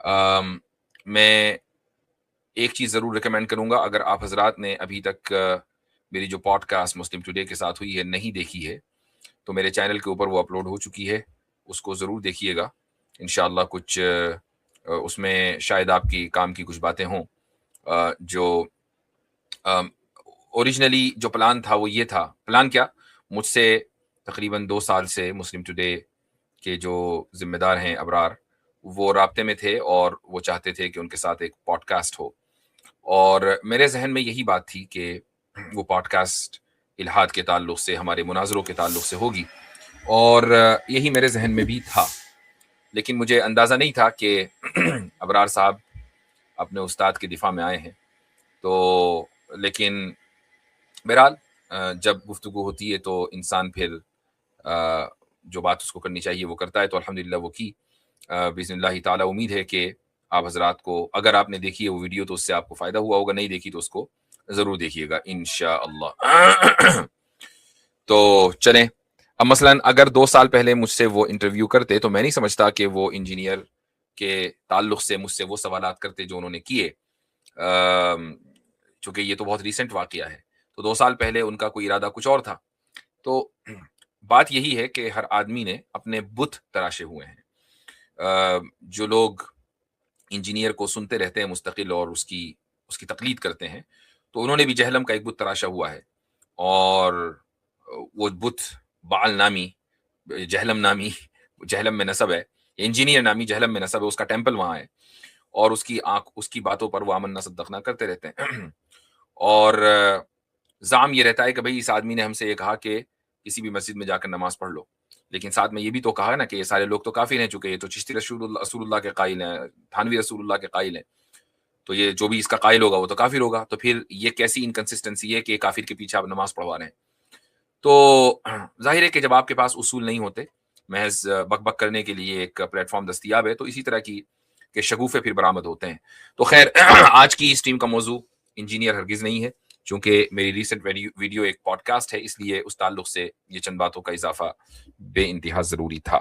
میں ایک چیز ضرور ریکمینڈ کروں گا، اگر آپ حضرات نے ابھی تک میری جو پوڈ کاسٹ مسلم ٹوڈے کے ساتھ ہوئی ہے نہیں دیکھی ہے تو میرے چینل کے اوپر وہ اپلوڈ ہو چکی ہے، اس کو ضرور دیکھیے گا. انشاءاللہ کچھ اس میں شاید آپ کی کام کی کچھ باتیں ہوں. جو اوریجنلی جو پلان تھا وہ یہ تھا، پلان کیا، مجھ سے تقریباً 2 سال سے مسلم ٹوڈے کے جو ذمہ دار ہیں ابرار وہ رابطے میں تھے اور وہ چاہتے تھے کہ ان کے ساتھ ایک پوڈ کاسٹ ہو، اور میرے ذہن میں یہی بات تھی کہ وہ پوڈ کاسٹ الہاد کے تعلق سے، ہمارے مناظروں کے تعلق سے ہوگی، اور یہی میرے ذہن میں بھی تھا. لیکن مجھے اندازہ نہیں تھا کہ ابرار صاحب اپنے استاد کے دفاع میں آئے ہیں. تو لیکن بہرحال جب گفتگو ہوتی ہے تو انسان پھر جو بات اس کو کرنی چاہیے وہ کرتا ہے. تو الحمدللہ وہ کی باذن اللہ تعالی. امید ہے کہ آپ حضرات کو، اگر آپ نے دیکھی ہے وہ ویڈیو تو اس سے آپ کو فائدہ ہوا ہوگا، نہیں دیکھی تو اس کو ضرور دیکھیے گا انشاءاللہ. تو چلیں، اب مثلا اگر 2 سال پہلے مجھ سے وہ انٹرویو کرتے تو میں نہیں سمجھتا کہ وہ انجینئر کے تعلق سے مجھ سے وہ سوالات کرتے جو انہوں نے کیے، چونکہ یہ تو بہت ریسنٹ واقعہ ہے. تو 2 سال پہلے ان کا کوئی ارادہ کچھ اور تھا. تو بات یہی ہے کہ ہر آدمی نے اپنے بت تراشے ہوئے ہیں. جو لوگ انجینئر کو سنتے رہتے ہیں مستقل اور اس کی تقلید کرتے ہیں، تو انہوں نے بھی جہلم کا ایک بت تراشا ہوا ہے، اور وہ بت بعل نامی، جہلم نامی، جہلم میں نسب ہے، انجینئر نامی جہلم میں نسب ہے، اس کا ٹیمپل وہاں ہے، اور اس کی باتوں پر وہ امن صدقنا کرتے رہتے ہیں. اور زعم یہ رہتا ہے کہ بھئی اس آدمی نے ہم سے یہ کہا کہ کسی بھی مسجد میں جا کر نماز پڑھ لو، لیکن ساتھ میں یہ بھی تو کہا ہے نا کہ یہ سارے لوگ تو کافر ہیں، چونکہ یہ تو چشتی رسول اللہ کے قائل ہیں، تھانوی رسول اللہ کے قائل ہیں، تو یہ جو بھی اس کا قائل ہوگا وہ تو کافر ہوگا. تو پھر یہ کیسی انکنسسٹنسی ہے کہ کافر کے پیچھے آپ نماز پڑھوا رہے ہیں؟ تو ظاہر ہے کہ جب آپ کے پاس اصول نہیں ہوتے، محض بک بک کرنے کے لیے ایک پلیٹ فارم دستیاب ہے، تو اسی طرح کی کہ شگوفے پھر برآمد ہوتے ہیں. تو خیر، آج کی اس ٹیم کا موضوع انجینئر ہرگز نہیں ہے، چونکہ میری ریسنٹ ویڈیو ایک پوڈ کاسٹ ہے، اس لیے اس تعلق سے یہ چند باتوں کا اضافہ بے انتہا ضروری تھا.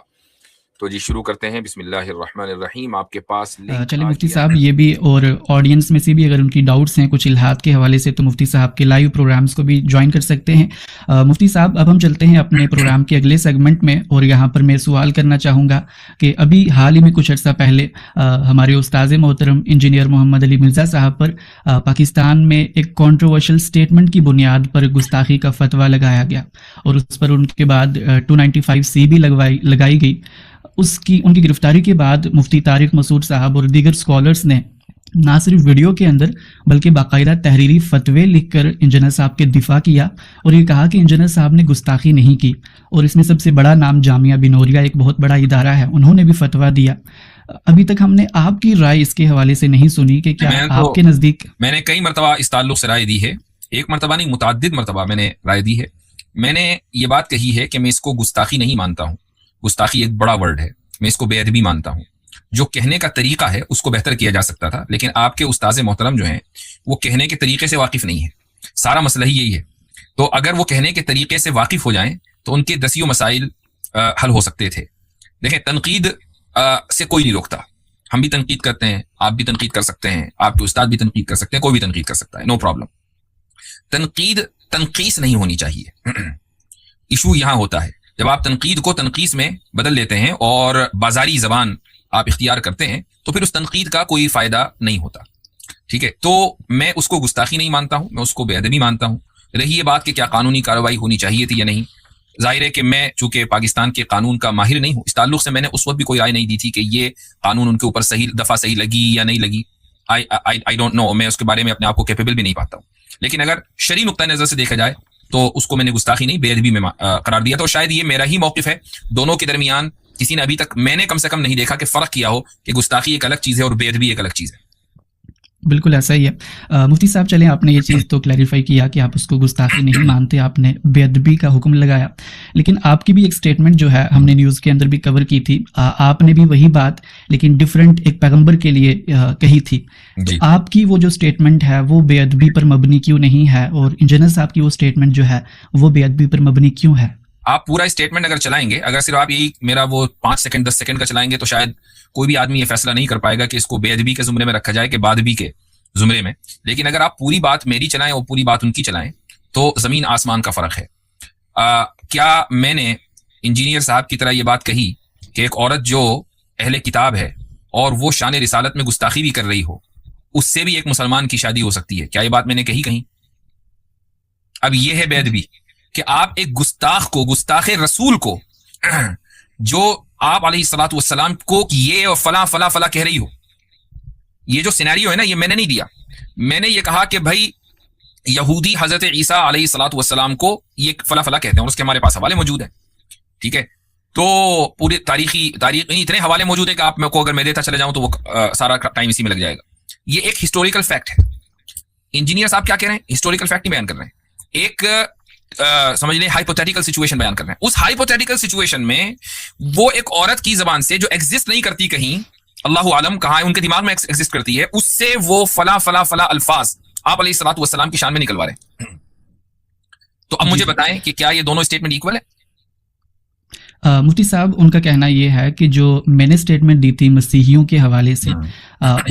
تو جی شروع کرتے ہیں. بسم اللہ الرحمن الرحیم. آپ کے پاس چلیں مفتی صاحب، یہ بھی اور آڈینس میں سے بھی اگر ان کی ڈاؤٹس ہیں کچھ الہاد کے حوالے سے تو مفتی صاحب کے لائیو پروگرامز کو بھی جوائن کر سکتے ہیں. مفتی صاحب، اب ہم چلتے ہیں اپنے پروگرام کے اگلے سیگمنٹ میں، اور یہاں پر میں سوال کرنا چاہوں گا کہ ابھی حال ہی میں کچھ عرصہ پہلے ہمارے استاذ محترم انجینئر محمد علی مرزا صاحب پر پاکستان میں ایک کنٹروورشل سٹیٹمنٹ کی بنیاد پر گستاخی کا فتویٰ لگایا گیا، اور اس پر ان کے بعد 295C بھی لگائی گئی. ان کی گرفتاری کے بعد مفتی طارق مسعود صاحب اور دیگر اسکالرس نے نہ صرف ویڈیو کے اندر بلکہ باقاعدہ تحریری فتوے لکھ کر انجینئر صاحب کے دفاع کیا، اور یہ کہا کہ انجینئر صاحب نے گستاخی نہیں کی. اور اس میں سب سے بڑا نام جامعہ بنوریا، ایک بہت بڑا ادارہ ہے، انہوں نے بھی فتویٰ دیا. ابھی تک ہم نے آپ کی رائے اس کے حوالے سے نہیں سنی کہ کیا آپ کے نزدیک؟ میں نے کئی مرتبہ اس تعلق سے رائے دی ہے، ایک مرتبہ نہیں متعدد مرتبہ میں نے رائے دی ہے. میں نے یہ بات کہی ہے کہ میں اس کو گستاخی نہیں مانتا ہوں، گستاخی ایک بڑا ورڈ ہے، میں اس کو بے ادبی مانتا ہوں. جو کہنے کا طریقہ ہے اس کو بہتر کیا جا سکتا تھا، لیکن آپ کے استاذ محترم جو ہیں وہ کہنے کے طریقے سے واقف نہیں ہے. سارا مسئلہ ہی یہی ہے. تو اگر وہ کہنے کے طریقے سے واقف ہو جائیں تو ان کے دسیوں مسائل حل ہو سکتے تھے. دیکھیں، تنقید سے کوئی نہیں روکتا. ہم بھی تنقید کرتے ہیں، آپ بھی تنقید کر سکتے ہیں، آپ کے استاد بھی تنقید کر سکتے ہیں، کوئی بھی تنقید کر سکتا ہے، نو پرابلم. تنقید تنقیس نہیں ہونی چاہیے. ایشو یہاں ہوتا ہے جب آپ تنقید کو تنقیس میں بدل لیتے ہیں اور بازاری زبان آپ اختیار کرتے ہیں تو پھر اس تنقید کا کوئی فائدہ نہیں ہوتا. ٹھیک ہے، تو میں اس کو گستاخی نہیں مانتا ہوں، میں اس کو بے ادبی مانتا ہوں. رہی یہ بات کہ کیا قانونی کارروائی ہونی چاہیے تھی یا نہیں، ظاہر ہے کہ میں چونکہ پاکستان کے قانون کا ماہر نہیں ہوں، اس تعلق سے میں نے اس وقت بھی کوئی رائے نہیں دی تھی کہ یہ قانون ان کے اوپر صحیح دفعہ صحیح لگی یا نہیں لگی. I don't know، میں اس کے بارے میں اپنے آپ کو کیپیبل بھی نہیں پاتا ہوں. لیکن اگر شرعی نقطہ نظر سے دیکھا جائے تو اس کو میں نے گستاخی نہیں، بے ادبی میں قرار دیا. تو شاید یہ میرا ہی موقف ہے. دونوں کے درمیان کسی نے ابھی تک، میں نے کم سے کم نہیں دیکھا کہ فرق کیا ہو کہ گستاخی ایک الگ چیز ہے اور بے ادبی ایک الگ چیز ہے. بالکل ایسا ہی ہے. مفتی صاحب چلیں، آپ نے یہ چیز تو کلیریفائی کیا کہ آپ اس کو گستاخی نہیں مانتے، آپ نے بے ادبی کا حکم لگایا، لیکن آپ کی بھی ایک سٹیٹمنٹ جو ہے ہم نے نیوز کے اندر بھی کور کی تھی، آپ نے بھی وہی بات لیکن ڈیفرنٹ ایک پیغمبر کے لیے کہی تھی. تو آپ کی وہ جو سٹیٹمنٹ ہے وہ بے ادبی پر مبنی کیوں نہیں ہے، اور انجینئر صاحب کی وہ سٹیٹمنٹ جو ہے وہ بے ادبی پر مبنی کیوں ہے؟ آپ پورا اسٹیٹمنٹ اگر چلائیں گے, اگر صرف آپ یہی میرا وہ 5 سیکنڈ 10 سیکنڈ کا چلائیں گے, تو شاید کوئی بھی آدمی یہ فیصلہ نہیں کر پائے گا کہ اس کو بے ادبی کے زمرے میں رکھا جائے کہ بادبی کے زمرے میں. لیکن اگر آپ پوری بات میری چلائیں اور پوری بات ان کی چلائیں تو زمین آسمان کا فرق ہے. کیا میں نے انجینئر صاحب کی طرح یہ بات کہی کہ ایک عورت جو اہل کتاب ہے اور وہ شان رسالت میں گستاخی بھی کر رہی ہو, اس سے بھی ایک مسلمان کی شادی ہو سکتی ہے؟ کیا یہ بات میں نے کہی کہیں؟ اب یہ ہے بے ادبی کہ آپ ایک گستاخ کو, گستاخ رسول کو, جو آپ علیہ الصلوۃ والسلام کو یہ اور فلاں فلاں فلاں کہہ رہی ہو, یہ جو سینیریو ہے نا, یہ میں نے نہیں دیا. میں نے یہ کہا کہ بھائی یہودی حضرت عیسیٰ علیہ الصلوۃ والسلام کو یہ فلاں فلاں کہتے ہیں, اور اس کے ہمارے پاس حوالے موجود ہیں. ٹھیک ہے, تو پورے تاریخ اتنے حوالے موجود ہیں کہ آپ کو اگر میں دیتا چلے جاؤں تو وہ سارا ٹائم اسی میں لگ جائے گا. یہ ایک ہسٹوریکل فیکٹ ہے. انجینئر صاحب کیا کہہ رہے ہیں؟ ہسٹوریکل فیکٹ نہیں بیان کر رہے ہیں, ایک سمجھ لیں ہائپوتھیٹیکل سچویشن بیان کر رہے ہیں. اس ہائپوتھیٹیکل سچویشن میں وہ ایک عورت کی زبان سے جو ایگزسٹ نہیں کرتی, کہیں اللہ عالم کہاں ہے ان کے دماغ میں ایگزسٹ کرتی ہے, اس سے وہ فلاں فلاں فلاں الفاظ آپ علیہ الصلوۃ والسلام کی شان میں نکلوا رہے ہیں. تو اب مجھے بتائیں کہ کیا یہ دونوں اسٹیٹمنٹ ایکول ہے؟ مفتی صاحب ان کا کہنا یہ ہے کہ جو میں نے اسٹیٹمنٹ دی تھی مسیحیوں کے حوالے سے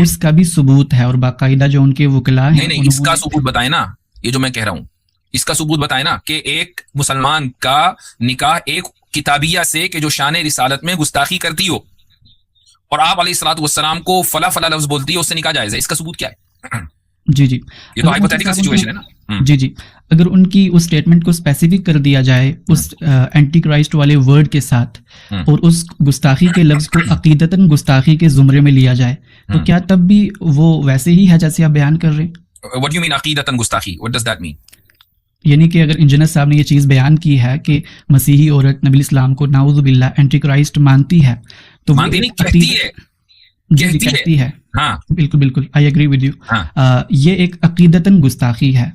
اس کا بھی ثبوت ہے, اور باقاعدہ جو ان کے وکلاء ہیں نہیں اس کا ثبوت بتائیں نا. یہ جو میں کہہ رہا ہوں اس کا ثبوت بتائیں نا, کہ ایک مسلمان کا نکاح ایک کتابیہ سے کہ جو شان رسالت میں گستاخی کرتی ہو اور آپ علیہ الصلوۃ والسلام کو فلا فلا لفظ بولتی ہے, اس سے نکاح جائز ہے. اس کا ثبوت کیا ہے؟ جی جی, یہ تو ہائپوتھیٹیکل سچویشن ہے نا. جی جی, اگر ان کی اس اسٹیٹمنٹ کو اسپیسیفک کر دیا جائے اس اینٹی کرائسٹ والے ورڈ کے ساتھ, اور اس گستاخی کے لفظ کو عقیدتاً گستاخی کے زمرے میں لیا جائے, تو کیا تب بھی وہ ویسے ہی ہے جیسے آپ بیان کر رہے ہیں؟ What do you mean عقیدتاً گستاخی? What does that mean? یعنی کہ اگر انجینئر صاحب نے یہ چیز بیان کی ہے کہ مسیحی عورت نبی اسلام کو نعوذ باللہ اینٹی کرائسٹ مانتی ہے, تو مانتی نہیں, کہتی ہے. جی کہتی ہے. ہاں بالکل بالکل, آئی ایگری ود یو. یہ ایک عقیدتاً گستاخی ہے,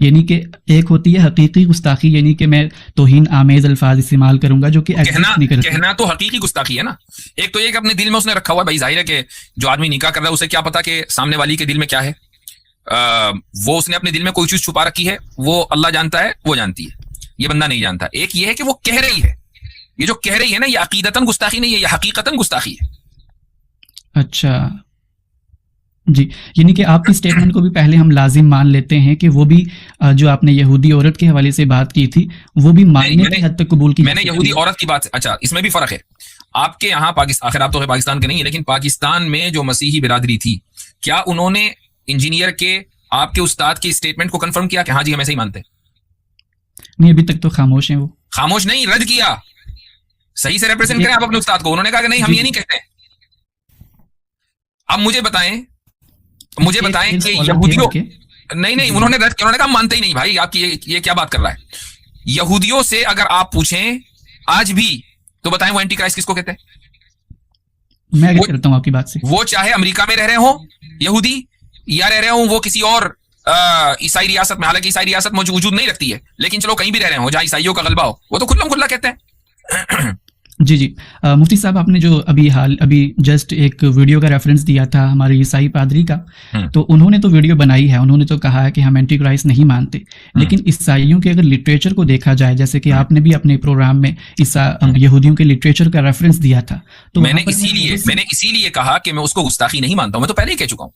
یعنی کہ ایک ہوتی ہے حقیقی گستاخی, یعنی کہ میں توہین آمیز الفاظ استعمال کروں گا جو کہ کہنا تو حقیقی گستاخی ہے نا. ایک تو یہ کہ اپنے دل میں اس نے رکھا ہوا ہے, بھائی ظاہر ہے کہ جو آدمی نکاح کر رہا ہے اسے کیا پتا کہ سامنے والی کے دل میں کیا ہے. وہ اس نے اپنے دل میں کوئی چیز چھپا رکھی ہے, وہ اللہ جانتا ہے, وہ جانتی ہے, یہ بندہ نہیں جانتا. ایک یہ ہے کہ وہ کہہ رہی ہے, یہ جو کہہ رہی ہے نا یہ عقیدتاً گستاخی نہیں ہے, یہ حقیقتاً گستاخی ہے. اچھا جی, یعنی کہ آپ کی اسٹیٹمنٹ کو بھی پہلے ہم لازم مان لیتے ہیں کہ وہ بھی جو آپ نے یہودی عورت کے حوالے سے بات کی تھی وہ بھی ماننے کی حد تک قبول کی. میں نے یہودی عورت کی بات, اچھا اس میں بھی فرق ہے. آپ کے یہاں آخر آپ تو پاکستان کے نہیں ہیں, لیکن پاکستان میں جو مسیحی برادری تھی, کیا انہوں نے انجینئر کے آپ کے استاد کی اسٹیٹمنٹ کو کنفرم کیا کہ ہاں جی ہم ایسے ہی مانتے ہیں؟ نہیں, ابھی تک تو خاموش ہیں. وہ خاموش نہیں, رد کیا. صحیح سے ریپرزینٹ کریں آپ اپنے استاد کو. انہوں نے کہا کہ نہیں ہم یہ نہیں کہتے. اب مجھے بتائیں کہ یہودیوں نہیں انہوں نے کہا مانتے ہی نہیں. بھائی آپ کی یہ کیا بات کر رہا ہے؟ یہودیوں سے اگر آپ پوچھیں آج بھی تو بتائیں وہ اینٹی کرائسٹ کس کو کہتے ہیں؟ میں اگر کرتا ہوں آپ کی بات سے, وہ چاہے امریکہ میں رہ رہے ہوں یہودی یا رہ رہے ہوں وہ کسی اور عیسائی ریاست میں, حالانکہ عیسائی ریاست وجود نہیں رکھتی ہے, لیکن چلو کہیں بھی رہ رہے ہوں جہاں عیسائیوں کا غلبہ ہو, وہ تو کھلم کھلا کہتے ہیں. جی جی, مفتی صاحب آپ نے جو ابھی جسٹ ایک ویڈیو کا ریفرنس دیا تھا ہمارے عیسائی پادری کا, تو انہوں نے تو ویڈیو بنائی ہے, انہوں نے تو کہا ہے کہ ہم اینٹی کرائسٹ نہیں مانتے, لیکن عیسائیوں کے اگر لٹریچر کو دیکھا جائے, جیسے کہ آپ نے بھی اپنے پروگرام میں یہودیوں کے لٹریچر کا ریفرنس دیا تھا, تو میں نے اسی لیے کہا کہ میں اس کو گستاخی نہیں مانتا ہوں. میں تو پہلے ہی کہہ چکا ہوں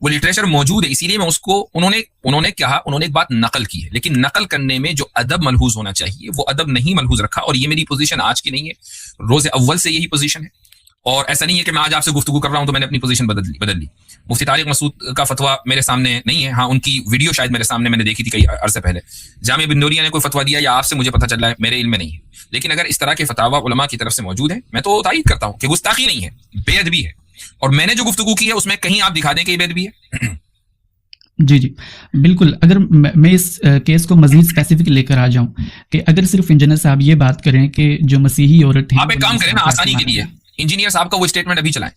وہ لٹریچر موجود ہے, اسی لیے میں اس کو انہوں نے کہا, انہوں نے ایک بات نقل کی ہے, لیکن نقل کرنے میں جو ادب ملحوظ ہونا چاہیے وہ ادب نہیں ملحوظ رکھا. اور یہ میری پوزیشن آج کی نہیں ہے, روز اول سے یہی پوزیشن ہے. اور ایسا نہیں ہے کہ میں آج آپ سے گفتگو کر رہا ہوں تو میں نے اپنی پوزیشن بدل لی. مفتی طارق مسعود کا فتویٰ میرے سامنے نہیں ہے, ہاں ان کی ویڈیو شاید میرے سامنے میں نے دیکھی تھی کئی عرصے پہلے. جامعہ بن نوریہ نے کوئی فتویٰ دیا یا آپ سے مجھے پتہ چل رہا ہے, میرے علم میں نہیں ہے. لیکن اگر اس طرح کے فتاویٰ علماء کی طرف سے موجود ہیں, میں تو تائید کرتا ہوں کہ گستاخی نہیں ہے, بے ادبی ہے. اور میں نے جو گفتگو کی ہے اس میں کہیں آپ دکھا دیں کہ یہ بے ادبی ہے. جی جی بالکل. اگر میں اس کیس کو مزید اسپیسیفک لے کر آ جاؤں کہ اگر صرف انجینئر صاحب یہ بات کریں کہ جو مسیحی عورت ہے, آپ ایک کام کریں نا آسانی کے لیے, انجینئر صاحب کا وہ اسٹیٹمنٹ ابھی چلائیں.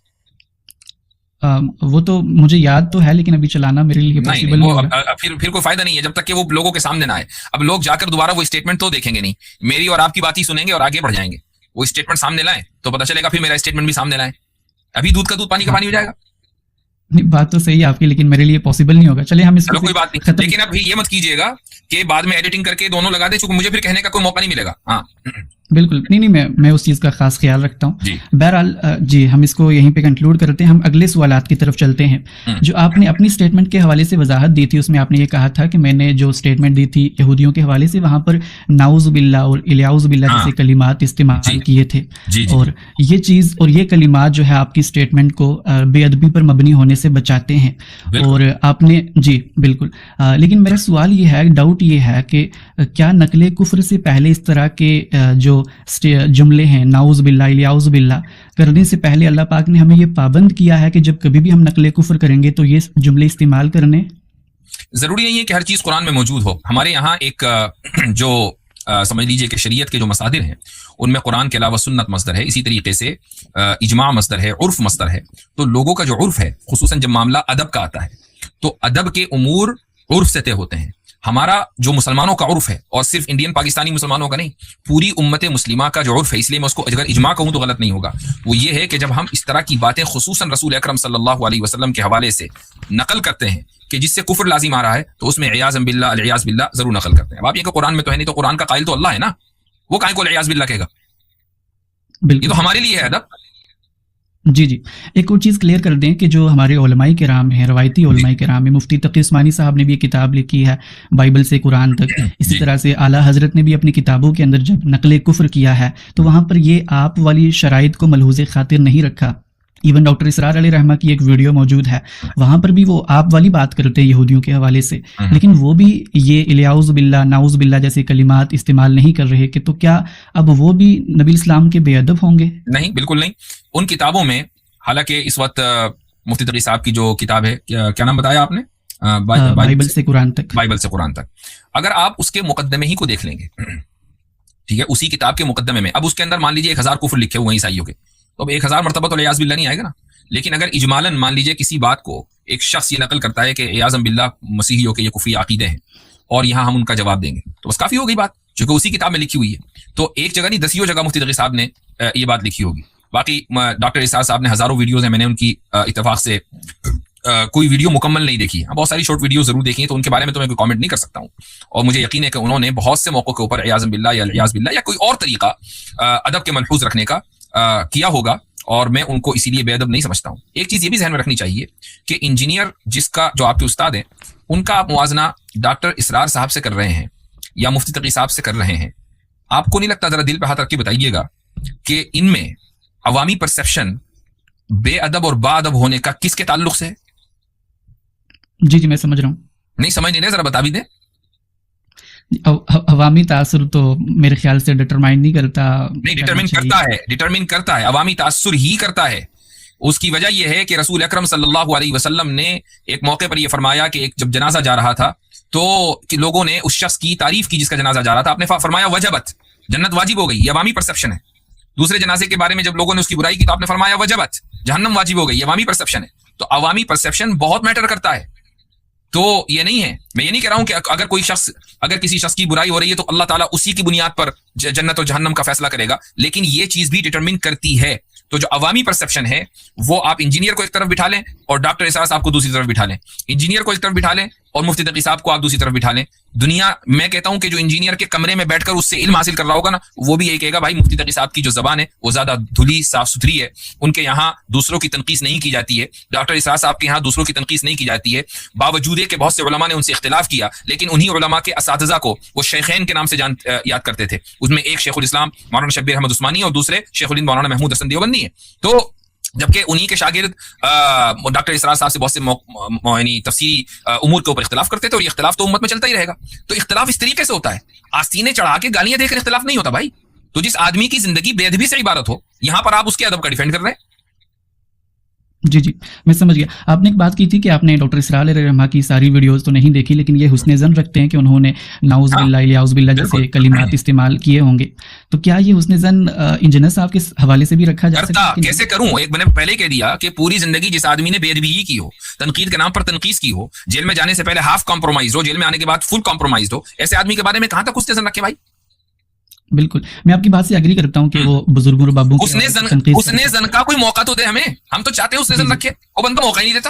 وہ تو مجھے یاد تو ہے لیکن ابھی چلانا میرے لیے پاسبل نہیں ہوگا. پھر کوئی فائدہ نہیں ہے جب تک کہ وہ لوگوں کے سامنے نہ آئے. اب لوگ جا کر دوبارہ وہ اسٹیٹمنٹ تو دیکھیں گے نہیں, میری اور آپ کی بات ہی سنیں گے اور آگے بڑھ جائیں گے. وہ اسٹیٹمنٹ سامنے لائیں تو پتہ چلے گا, پھر میرا اسٹیٹمنٹ بھی سامنے لائیں. ابھی دودھ کا دودھ پانی کا پانی ہو جائے گا. نہیں بات تو صحیح ہے آپ کی، لیکن میرے لیے پاسبل نہیں ہوگا. چلے ہم اس چلو کو کوئی بات نہیں، ختم. لیکن اب یہ مت کیجیے گا کہ بعد میں ایڈیٹنگ کر کے دونوں لگا دے، چونکہ مجھے پھر کہنے کا کوئی موقع نہیں ملے گا. ہاں بالکل نہیں میں اس چیز کا خاص خیال رکھتا ہوں. جی بہرحال جی ہم اس کو یہیں پہ کنکلوڈ کرتے ہیں. ہم اگلے سوالات کی طرف چلتے ہیں. جو آپ نے اپنی اسٹیٹمنٹ کے حوالے سے وضاحت دی تھی، اس میں آپ نے یہ کہا تھا کہ میں نے جو اسٹیٹمنٹ دی تھی یہودیوں کے حوالے سے، وہاں پر نعوذ باللہ اور الیاذ باللہ جیسے کلمات استعمال کیے تھے، اور یہ چیز اور یہ کلمات جو ہے آپ کی اسٹیٹمنٹ کو بے ادبی پر مبنی ہونے سے بچاتے ہیں. اور آپ نے جی بالکل، لیکن میرا سوال یہ ہے، ڈاؤٹ یہ ہے کہ کیا نقل کفر سے پہلے اس طرح کے جو جملے ہیں نعوذ باللہ الیاذ باللہ کرنے سے پہلے اللہ پاک نے ہمیں یہ پابند کیا ہے کہ جب کبھی بھی ہم نقل کفر کریں گے تو یہ جملے استعمال کرنے؟ ضروری نہیں ہے کہ ہر چیز قرآن میں موجود ہو. ہمارے یہاں ایک جو سمجھ لیجئے کہ شریعت کے جو مصادر ہیں ان میں قرآن کے علاوہ سنت مصدر ہے، اسی طریقے سے اجماع مصدر ہے، عرف مصدر ہے. تو لوگوں کا جو عرف ہے، خصوصاً جب معاملہ ادب کا آتا ہے تو ادب کے امور عرف سے طے ہوتے ہیں. ہمارا جو مسلمانوں کا عرف ہے، اور صرف انڈین پاکستانی مسلمانوں کا نہیں، پوری امت مسلمہ کا جو عرف ہے، اس لیے میں اس کو اگر اجماع کہوں تو غلط نہیں ہوگا، وہ یہ ہے کہ جب ہم اس طرح کی باتیں خصوصاً رسول اکرم صلی اللہ علیہ وسلم کے حوالے سے نقل کرتے ہیں کہ جس سے کفر لازم آ رہا ہے، تو اس میں عیاذ باللہ العیاذ باللہ ضرور نقل کرتے ہیں. اب آپ یہ کہ قرآن میں تو ہے نہیں، تو قرآن کا قائل تو اللہ ہے نا، وہ کائیں کو العیاذ باللہ کہے گا؟ یہ تو ہمارے لیے ہے ادب. جی ایک اور چیز کلیئر کر دیں کہ جو ہمارے علماء کرام ہیں، روایتی علماء کرام ہیں، مفتی تقی عثمانی صاحب نے بھی یہ کتاب لکھی ہے بائبل سے قرآن تک. اسی طرح سے اعلیٰ حضرت نے بھی اپنی کتابوں کے اندر جب نقل کفر کیا ہے تو وہاں پر یہ آپ والی شرائط کو ملحوظ خاطر نہیں رکھا. ایون ڈاکٹر اسرار علیہ رحمہ کی ایک ویڈیو موجود ہے، وہاں پر بھی وہ آپ والی بات کرتے ہیں یہودیوں کے حوالے سے، لیکن وہ بھی یہ الیاذ باللہ نعوذ باللہ جیسے کلمات استعمال نہیں کر رہے. کہ تو کیا اب وہ بھی نبی اسلام کے بے ادب ہوں گے؟ نہیں، بالکل نہیں. ان کتابوں میں، حالانکہ اس وقت مفتی تقی صاحب کی جو کتاب ہے، کیا نام بتایا آپ نے؟ بائبل سے قرآن تک. بائبل سے قرآن تک. اگر آپ اس کے مقدمے ہی کو دیکھ لیں گے، ٹھیک ہے، اسی کتاب کے مقدمے میں، اب اس کے اندر مان لیجیے 1000 کفر لکھے ہوئے ہیں عیسائیوں کے، تو اب 1000 مرتبہ تو العیاذ باللہ نہیں آئے گا نا. لیکن اگر اجمالاً مان لیجیے کسی بات کو ایک شخص یہ نقل کرتا ہے کہ عیاذ باللہ مسیحیوں کے یہ کفری عقیدے ہیں، اور یہاں ہم ان کا جواب دیں گے، تو بس کافی ہو گئی بات، چونکہ اسی کتاب میں لکھی ہوئی ہے. تو ایک جگہ نہیں، 10 جگہ مفتی تقی صاحب نے یہ بات لکھی ہوگی. باقی ڈاکٹر اسرار صاحب نے ہزاروں ویڈیوز ہیں، میں نے ان کی اتفاق سے کوئی ویڈیو مکمل نہیں دیکھی ہے، بہت ساری شارٹ ویڈیو ضرور دیکھی ہیں، تو ان کے بارے میں تو میں کوئی کامنٹ نہیں کر سکتا ہوں. اور مجھے یقین ہے کہ انہوں نے بہت سے موقعوں کے اوپر عیاذ باللہ یا العیاذ باللہ یا کوئی اور طریقہ ادب کے ملحوظ رکھنے کا کیا ہوگا، اور میں ان کو اسی لیے بے ادب نہیں سمجھتا ہوں. ایک چیز یہ بھی ذہن میں رکھنی چاہیے کہ انجینئر جس کا جو آپ کے استاد ہیں، ان کا آپ موازنہ ڈاکٹر اسرار صاحب سے کر رہے ہیں یا مفتی تقی صاحب سے کر رہے ہیں. آپ کو نہیں لگتا، ذرا دل پہ ہاتھ رکھ کے بتائیے گا کہ ان میں عوامی پرسیپشن بے ادب اور با ادب ہونے کا کس کے تعلق سے ہے؟ جی میں سمجھ رہا ہوں. نہیں سمجھ نہیں رہے، ذرا بتا بھی دیں. عوامی تاثر تو میرے خیال سے ڈٹرمائن نہیں کرتا. نہیں، ڈٹرمن کرتا ہے، عوامی تاثر ہی کرتا ہے. اس کی وجہ یہ ہے کہ رسول اکرم صلی اللہ علیہ وسلم نے ایک موقع پر یہ فرمایا کہ جب جنازہ جا رہا تھا تو لوگوں نے اس شخص کی تعریف کی جس کا جنازہ جا رہا تھا. آپ نے فرمایا وجبت، جنت واجب ہو گئی. یہ عوامی پرسیپشن ہے. دوسرے جنازے کے بارے میں جب لوگوں نے اس کی برائی کی تو آپ نے فرمایا وجبت، جہنم واجب ہو گئی. یہ عوامی پرسیپشن ہے. تو عوامی پرسیپشن بہت میٹر کرتا ہے. تو یہ نہیں ہے، میں یہ نہیں کہہ رہا ہوں کہ اگر کسی شخص کی برائی ہو رہی ہے تو اللہ تعالیٰ اسی کی بنیاد پر جنت اور جہنم کا فیصلہ کرے گا، لیکن یہ چیز بھی ڈٹرمن کرتی ہے. تو جو عوامی پرسیپشن ہے وہ آپ انجینئر کو ایک طرف بٹھا لیں اور ڈاکٹر اسرار صاحب کو دوسری طرف بٹھا لیں، انجینئر کو ایک طرف بٹھا لیں اور مفتی تقی صاحب کو آپ دوسری طرف بٹھا لیں. دنیا میں کہتا ہوں کہ جو انجینئر کے کمرے میں بیٹھ کر اس سے علم حاصل کر رہا ہوگا نا، وہ بھی یہی کہے گا بھائی مفتی تقی صاحب کی جو زبان ہے وہ زیادہ دھلی صاف ستھری ہے، ان کے یہاں دوسروں کی تنقیص نہیں کی جاتی ہے. ڈاکٹر اسرار صاحب کے یہاں دوسروں کی تنقیص نہیں کی جاتی ہے، باوجود کہ بہت سے علماء نے ان سے اختلاف کیا، لیکن انہی علماء کے اساتذہ کو وہ شیخین کے نام سے یاد کرتے تھے. اس میں ایک شیخ الاسلام مولانا شبیر احمد عثمانی اور دوسرے شیخ الہند مولانا محمود حسن دیوبندی ہیں. تو جبکہ انہی کے شاگرد ڈاکٹر اسرار صاحب سے بہت سے یعنی تفصیلی امور کے اوپر اختلاف کرتے تھے، اور یہ اختلاف تو امت میں چلتا ہی رہے گا. تو اختلاف اس طریقے سے ہوتا ہے، آستینے چڑھا کے گالیاں دے کر اختلاف نہیں ہوتا بھائی. تو جس آدمی کی زندگی بے ادبی سے عبارت ہو، یہاں پر آپ اس کے ادب کا ڈیفینڈ کر رہے ہیں. جی میں سمجھ گیا. آپ نے ایک بات کی تھی کہ آپ نے ڈاکٹر اسرار علیہ رحمہ کی ساری ویڈیوز تو نہیں دیکھی، لیکن یہ حسن ظن رکھتے ہیں کہ انہوں نے نعوذ باللہ الیاذ باللہ جیسے کلمات استعمال کیے ہوں گے. تو کیا یہ حسن ظن انجینئر صاحب کے حوالے سے بھی رکھا جا سکتا ہے؟ کیسے کروں؟ ایک میں نے پہلے کہہ دیا کہ پوری زندگی جس آدمی نے بے ادبی ہی کی ہو، تنقید کے نام پر تنقید کی ہو، جیل میں جانے سے پہلے ہاف کمپرومائز ہو، جیل میں آنے کے بعد فل کمپرومائز ہو، ایسے آدمی کے بارے میں کہاں تک حسن ظن رکھے بھائی؟ بالکل میں آپ کی بات سے اگری کرتا ہوں کہ وہ بزرگوں اور بابوں اس نے زن کا کوئی موقع تو دے ہمیں. ہم تو چاہتے ہیں اس نے زن رکھے، وہ بندہ موقع ہی نہیں دیتا.